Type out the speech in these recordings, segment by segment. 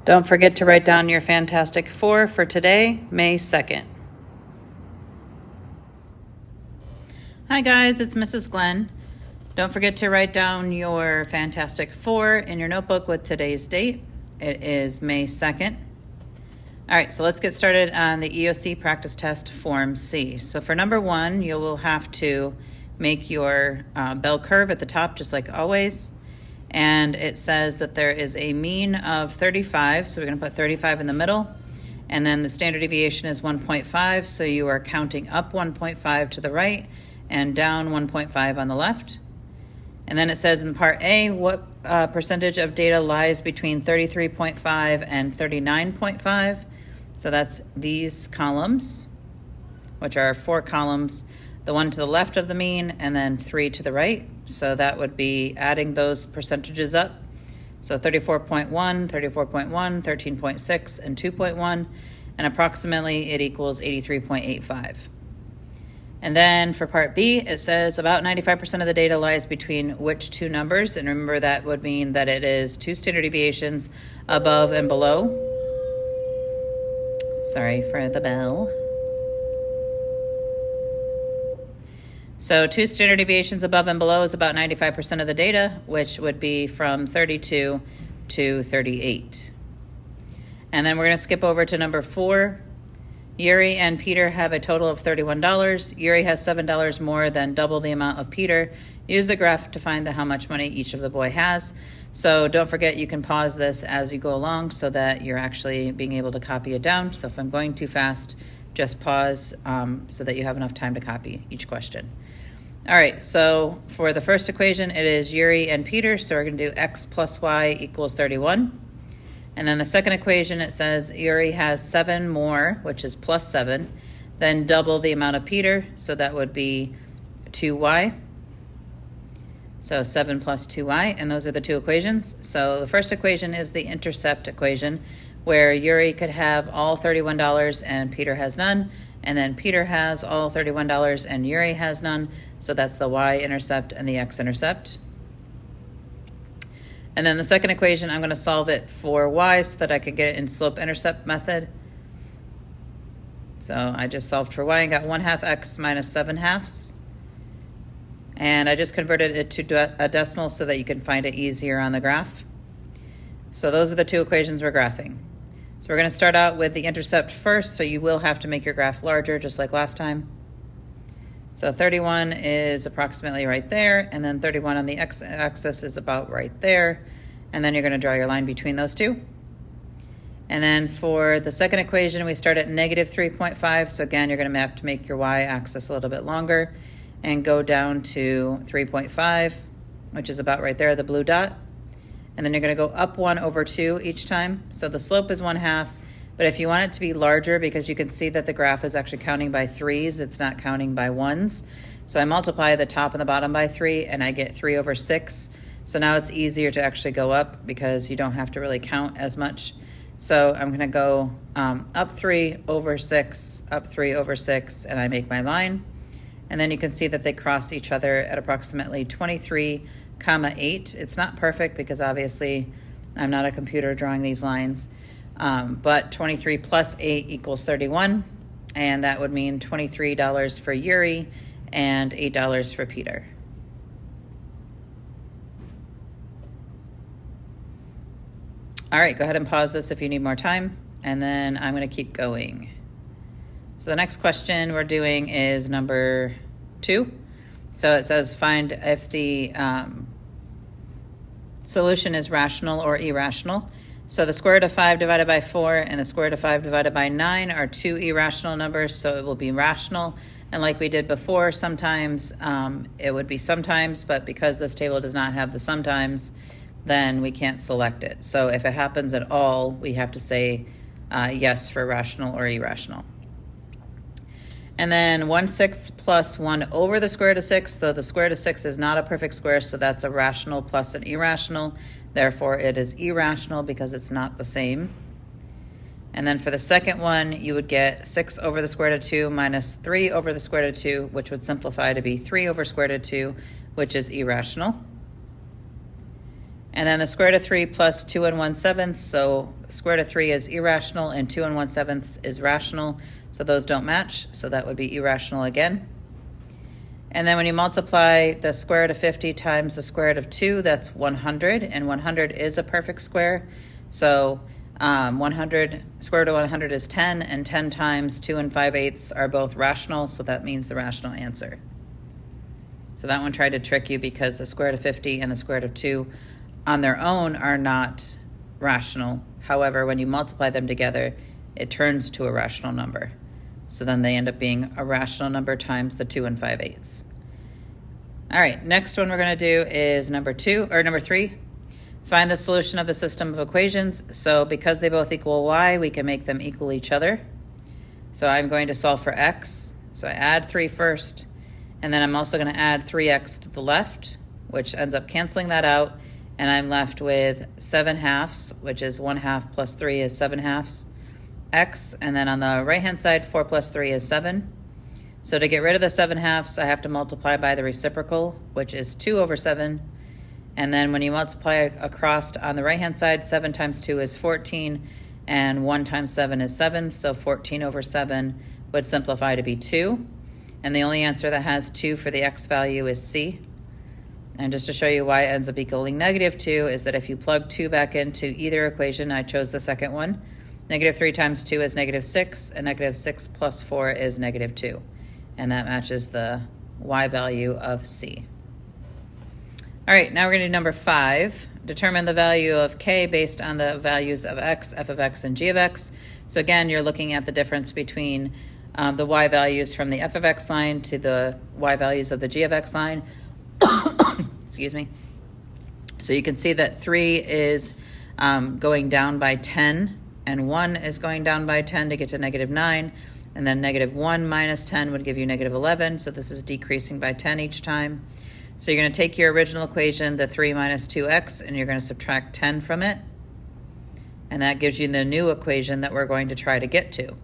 Don't forget to write down your Fantastic Four for today, May 2nd. Hi guys, it's Mrs. Glenn. Don't forget to write down your Fantastic Four in your notebook with today's date. It is May 2nd. All right, so let's get started on the EOC practice test Form C. So for number 1, you will have to make your bell curve at the top just like always. And it says that there is a mean of 35, so we're going to put 35 in the middle. And then the standard deviation is 1.5, so you are counting up 1.5 to the right and down 1.5 on the left. And then it says in part A, what percentage of data lies between 33.5 and 39.5. So that's these columns, which are 4 columns, the one to the left of the mean and then 3 to the right. So that would be adding those percentages up. So 34.1, 34.1, 13.6, and 2.1, and approximately it equals 83.85. And then for part B, it says about 95% of the data lies between which two numbers? And remember, that would mean that it is 2 standard deviations above and below. Sorry for the bell. So 2 standard deviations above and below is about 95% of the data, which would be from 32 to 38. And then we're going to skip over to number 4. Yuri and Peter have a total of $31. Yuri has $7 more than double the amount of Peter. Use the graph to find how much money each of the boy has. So don't forget, you can pause this as you go along so that you're actually being able to copy it down. So if I'm going too fast, just pause so that you have enough time to copy each question. All right, so for the first equation, it is Yuri and Peter, so we're going to do x plus y equals 31. And then the second equation, it says Yuri has 7 more, which is plus 7, then double the amount of Peter, so that would be 2y. So 7 plus 2y, and those are the 2 equations. So the first equation is the intercept equation, where Yuri could have all $31 and Peter has none, and then Peter has all $31 and Yuri has none. So that's the y-intercept and the x-intercept. And then the second equation, I'm going to solve it for y so that I could get it in slope-intercept method. So I just solved for y and got 1/2 x minus 7/2. And I just converted it to a decimal so that you can find it easier on the graph. So those are the 2 equations we're graphing. So we're going to start out with the intercept first, so you will have to make your graph larger just like last time. So 31 is approximately right there, and then 31 on the x-axis is about right there. And then you're going to draw your line between those 2. And then for the second equation, we start at negative 3.5. So again, you're going to have to make your y-axis a little bit longer and go down to 3.5, which is about right there, the blue dot. And then you're going to go up 1/2 each time. So the slope is 1/2, but if you want it to be larger, because you can see that the graph is actually counting by 3s, it's not counting by 1s. So I multiply the top and the bottom by 3, and I get 3/6. So now it's easier to actually go up because you don't have to really count as much. So I'm going to go up 3/6, up 3/6, and I make my line. And then you can see that they cross each other at approximately 23,8. It's not perfect because obviously I'm not a computer drawing these lines, but 23 plus 8 equals 31, and that would mean $23 for Yuri and $8 for Peter. All right, go ahead and pause this if you need more time, and then I'm going to keep going. So the next question we're doing is number 2. So it says find if the solution is rational or irrational. So the square root of 5 divided by 4 and the square root of 5 divided by 9 are 2 irrational numbers, so it will be rational. And like we did before, sometimes it would be sometimes, but because this table does not have the sometimes, then we can't select it. So if it happens at all, we have to say yes for rational or irrational. And then 1/6 plus 1 over the square root of 6. So the square root of 6 is not a perfect square, so that's a rational plus an irrational. Therefore, it is irrational because it's not the same. And then for the second one, you would get 6 over the square root of 2 minus 3 over the square root of 2, which would simplify to be 3 over square root of 2, which is irrational. And then the square root of 3 plus 2 1/7, so square root of 3 is irrational and 2 1/7 is rational, so those don't match, so that would be irrational again. And then when you multiply the square root of 50 times the square root of 2, that's 100, and 100 is a perfect square, so 100, square root of 100 is 10, and 10 times 2 5/8 are both rational, so that means the rational answer. So that one tried to trick you because the square root of 50 and the square root of 2 on their own are not rational. However, when you multiply them together, it turns to a rational number. So then they end up being a rational number times the 2 5/8. All right, next one we're going to do is number 3. Find the solution of the system of equations. So because they both equal y, we can make them equal each other. So I'm going to solve for x. So I add 3 first, and then I'm also going to add 3x to the left, which ends up canceling that out. And I'm left with 7/2, which is 1/2 plus 3 is 7/2 x. And then on the right-hand side, 4 plus 3 is 7. So to get rid of the 7/2, I have to multiply by the reciprocal, which is 2 over 7. And then when you multiply across on the right-hand side, 7 times 2 is 14, and 1 times 7 is 7. So 14 over 7 would simplify to be 2. And the only answer that has 2 for the x value is C. And just to show you why it ends up equaling -2 is that if you plug 2 back into either equation, I chose the second one, -3 times 2 is -6, and -6 plus 4 is -2. And that matches the y value of C. All right, now we're going to do number 5. Determine the value of k based on the values of x, f of x, and g of x. So again, you're looking at the difference between the y values from the f of x line to the y values of the g of x line. Excuse me. So you can see that 3 is going down by 10, and 1 is going down by 10 to get to -9, and then -1 minus 10 would give you -11, so this is decreasing by 10 each time. So you're going to take your original equation, the 3 minus 2x, and you're going to subtract 10 from it, and that gives you the new equation that we're going to try to get to.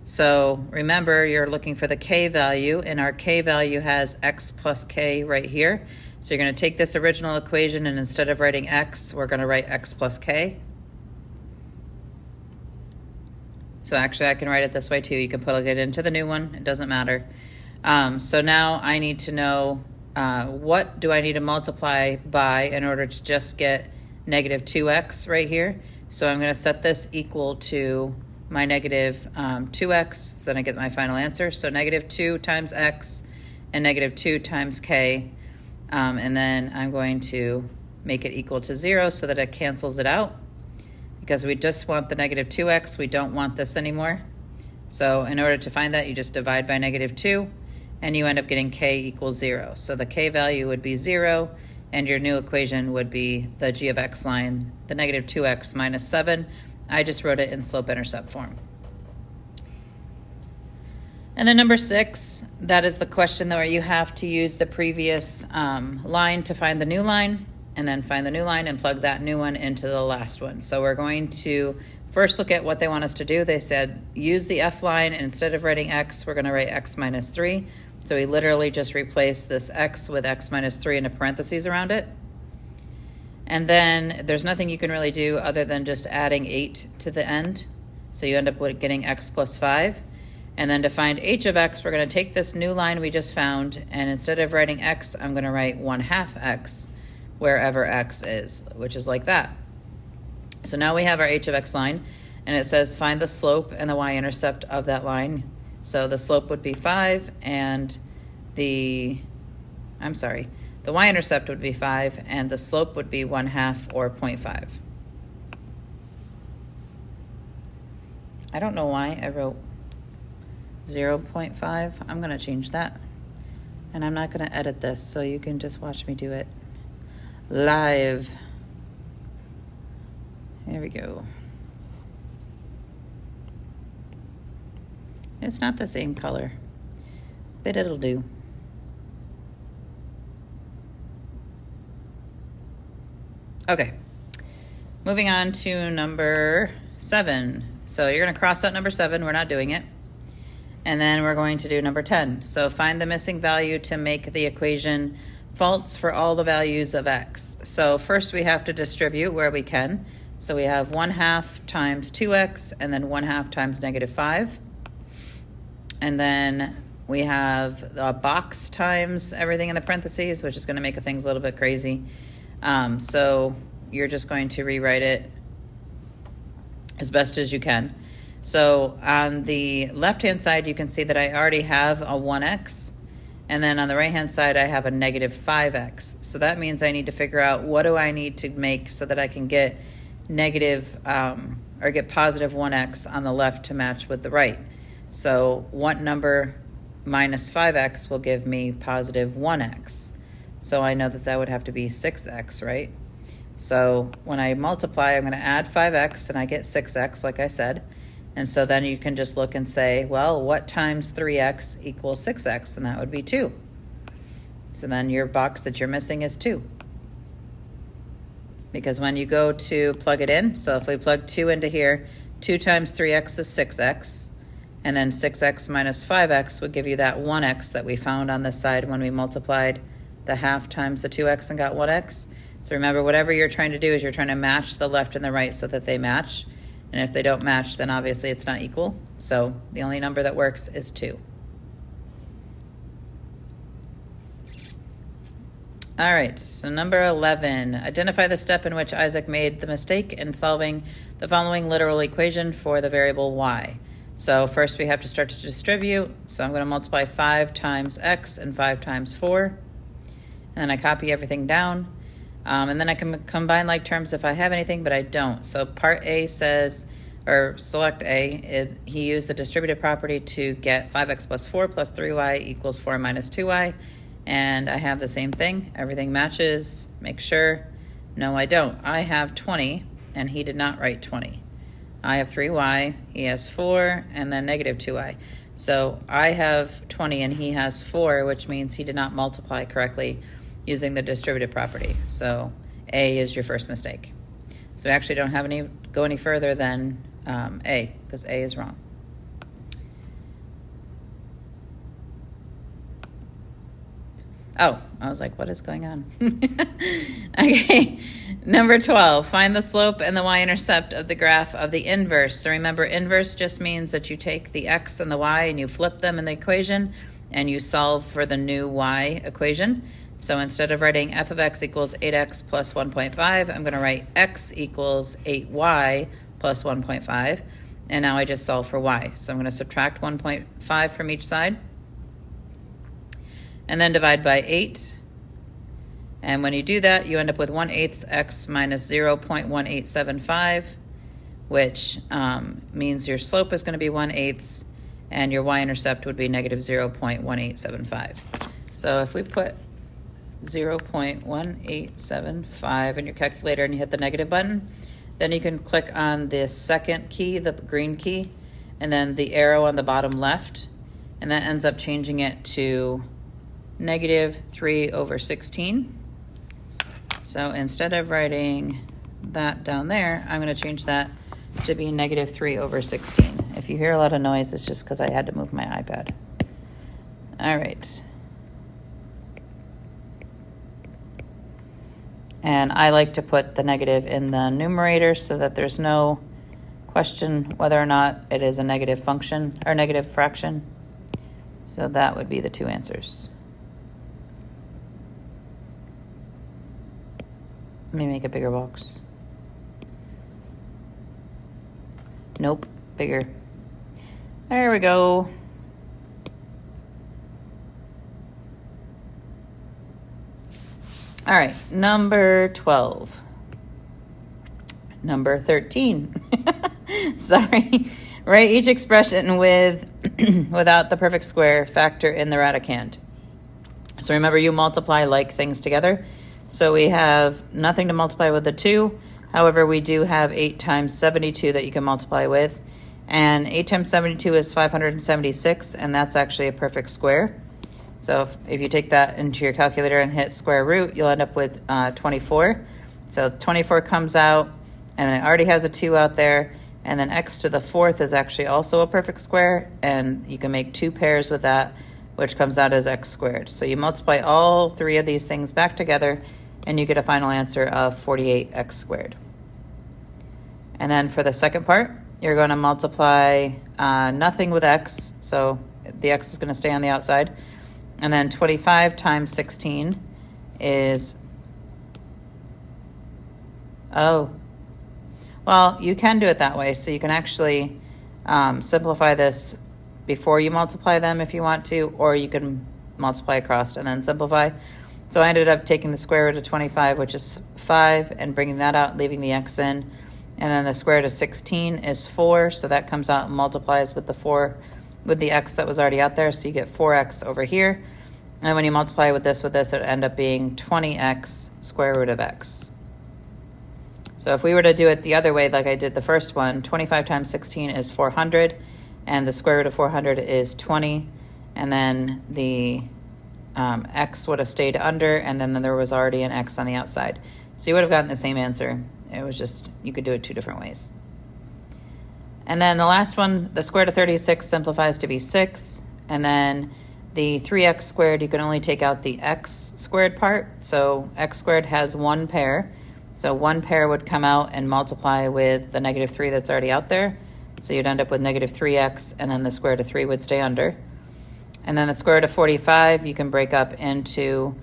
So remember, you're looking for the k value, and our k value has x plus k right here. So you're going to take this original equation, and instead of writing x, we're going to write x plus k. So actually, I can write it this way too. You can plug it into the new one. It doesn't matter. So now I need to know what do I need to multiply by in order to just get -2x right here. So I'm going to set this equal to my -2x, so then I get my final answer. So -2 times x and -2 times k. And then I'm going to make it equal to 0 so that it cancels it out, because we just want the -2x, we don't want this anymore. So in order to find that, you just divide by -2, and you end up getting k equals 0. So the k value would be 0, and your new equation would be the g of x line, the -2x minus 7. I just wrote it in slope-intercept form. And then number 6, that is the question where you have to use the previous line to find the new line, and then find the new line and plug that new one into the last one. So we're going to first look at what they want us to do. They said use the f line, and instead of writing x, we're going to write x minus 3. So we literally just replace this x with x minus 3 in a parentheses around it. And then there's nothing you can really do other than just adding 8 to the end. So you end up with getting x plus 5. And then to find h of x, we're going to take this new line we just found, and instead of writing x, I'm going to write 1/2 x wherever x is, which is like that. So now we have our h of x line, and it says find the slope and the y-intercept of that line. So the slope would be 5, and the y-intercept would be 5, and the slope would be 1/2 or 0.5. I don't know why I wrote 0.5. I'm going to change that. And I'm not going to edit this, so you can just watch me do it live. There we go. It's not the same color, but it'll do. Okay, moving on to number 7. So you're going to cross out number 7. We're not doing it. And then we're going to do number 10. So find the missing value to make the equation false for all the values of x. So first we have to distribute where we can. So we have 1/2 times 2x, and then 1/2 times -5. And then we have a box times everything in the parentheses, which is going to make things a little bit crazy. So you're just going to rewrite it as best as you can. So on the left-hand side, you can see that I already have a 1x. And then on the right-hand side, I have a -5x. So that means I need to figure out what do I need to make so that I can get negative or get positive 1x on the left to match with the right. So what number minus 5x will give me positive 1x? So I know that that would have to be 6x, right? So when I multiply, I'm going to add 5x and I get 6x, like I said. And so then you can just look and say, well, what times 3x equals 6x? And that would be 2. So then your box that you're missing is 2. Because when you go to plug it in, so if we plug 2 into here, 2 times 3x is 6x. And then 6x minus 5x would give you that 1x that we found on this side when we multiplied the half times the 2x and got 1x. So remember, whatever you're trying to do is you're trying to match the left and the right so that they match. And if they don't match, then obviously it's not equal. So the only number that works is 2. All right, so number 11, identify the step in which Isaac made the mistake in solving the following literal equation for the variable y. So first we have to start to distribute. So I'm going to multiply 5 times x and 5 times 4. And then I copy everything down. And then I can combine like terms if I have anything, but I don't. So part A says, or select A, he used the distributive property to get 5x plus 4 plus 3y equals 4 minus 2y. And I have the same thing. Everything matches. Make sure. No, I don't. I have 20, and he did not write 20. I have 3y, he has 4, and then negative 2y. So I have 20 and he has 4, which means he did not multiply correctly using the distributive property. So A is your first mistake. So we actually don't have go any further than A, because A is wrong. Oh, I was like, what is going on? Okay, number 12, find the slope and the y-intercept of the graph of the inverse. So remember, inverse just means that you take the x and the y and you flip them in the equation and you solve for the new y equation. So instead of writing f of x equals 8x plus 1.5, I'm going to write x equals 8y plus 1.5. And now I just solve for y. So I'm going to subtract 1.5 from each side. And then divide by 8. And when you do that, you end up with 1/8 x minus 0.1875, which means your slope is going to be 1/8, and your y-intercept would be negative 0.1875. So if we put 0.1875 in your calculator and you hit the negative button, then you can click on the second key, the green key, and then the arrow on the bottom left, and that ends up changing it to negative 3/16. So instead of writing that down there, I'm going to change that to be negative 3/16. If you hear a lot of noise, it's just because I had to move my iPad. All right. And I like to put the negative in the numerator so that there's no question whether or not it is a negative function or negative fraction. So that would be the two answers. Let me make a bigger box. Nope, bigger. There we go. All right, number 12. Number 13. Sorry. Write each expression without the perfect square factor in the radicand. So remember, you multiply like things together. So we have nothing to multiply with the 2. However, we do have 8 times 72 that you can multiply with. And 8 times 72 is 576, and that's actually a perfect square. So if you take that into your calculator and hit square root, you'll end up with 24. So 24 comes out, and then it already has a 2 out there. And then x to the 4th is actually also a perfect square, and you can make 2 pairs with that which comes out as x squared. So you multiply all three of these things back together, and you get a final answer of 48x squared. And then for the second part, you're going to multiply nothing with x, so the x is going to stay on the outside. And then 25 times 16 is, well, you can do it that way. So you can actually simplify this before you multiply them if you want to, or you can multiply across and then simplify. So I ended up taking the square root of 25, which is 5, and bringing that out, leaving the x in. And then the square root of 16 is 4, so that comes out and multiplies with the x that was already out there, so you get 4x over here. And when you multiply with this, it would end up being 20x square root of x. So if we were to do it the other way, like I did the first one, 25 times 16 is 400, and the square root of 400 is 20, and then the x would have stayed under, and then there was already an x on the outside. So you would have gotten the same answer. It was just, you could do it two different ways. And then the last one, the square root of 36 simplifies to be 6, and then the 3x squared, you can only take out the x squared part. So x squared has one pair. So one pair would come out and multiply with the negative 3 that's already out there. So you'd end up with negative 3x, and then the square root of 3 would stay under. And then the square root of 45, you can break up into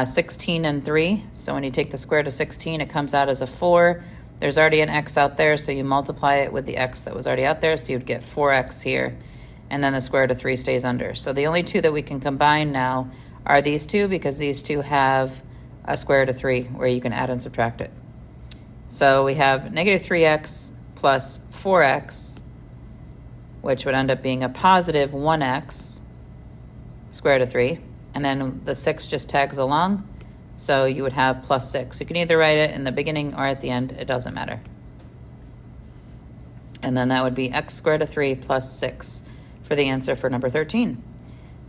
16 and 3. So when you take the square root of 16, it comes out as a 4. There's already an x out there, so you multiply it with the x that was already out there, so you'd get 4x here. And then the square root of 3 stays under. So the only two that we can combine now are these two, because these two have a square root of 3 where you can add and subtract it. So we have negative 3x plus 4x, which would end up being a positive 1x square root of 3. And then the 6 just tags along, so you would have plus 6. You can either write it in the beginning or at the end, it doesn't matter. And then that would be x squared of 3 plus 6 for the answer for number 13.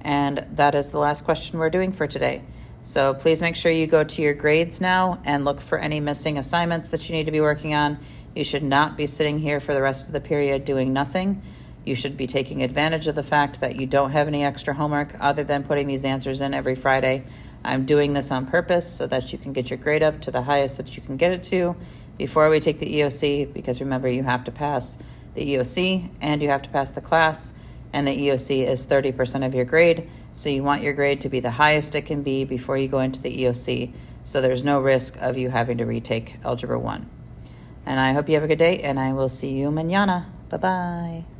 And that is the last question we're doing for today. So please make sure you go to your grades now and look for any missing assignments that you need to be working on. You should not be sitting here for the rest of the period doing nothing. You should be taking advantage of the fact that you don't have any extra homework other than putting these answers in every Friday. I'm doing this on purpose so that you can get your grade up to the highest that you can get it to before we take the EOC, because remember, you have to pass the EOC and you have to pass the class, and the EOC is 30% of your grade, so you want your grade to be the highest it can be before you go into the EOC, so there's no risk of you having to retake Algebra 1. And I hope you have a good day, and I will see you mañana. Bye-bye.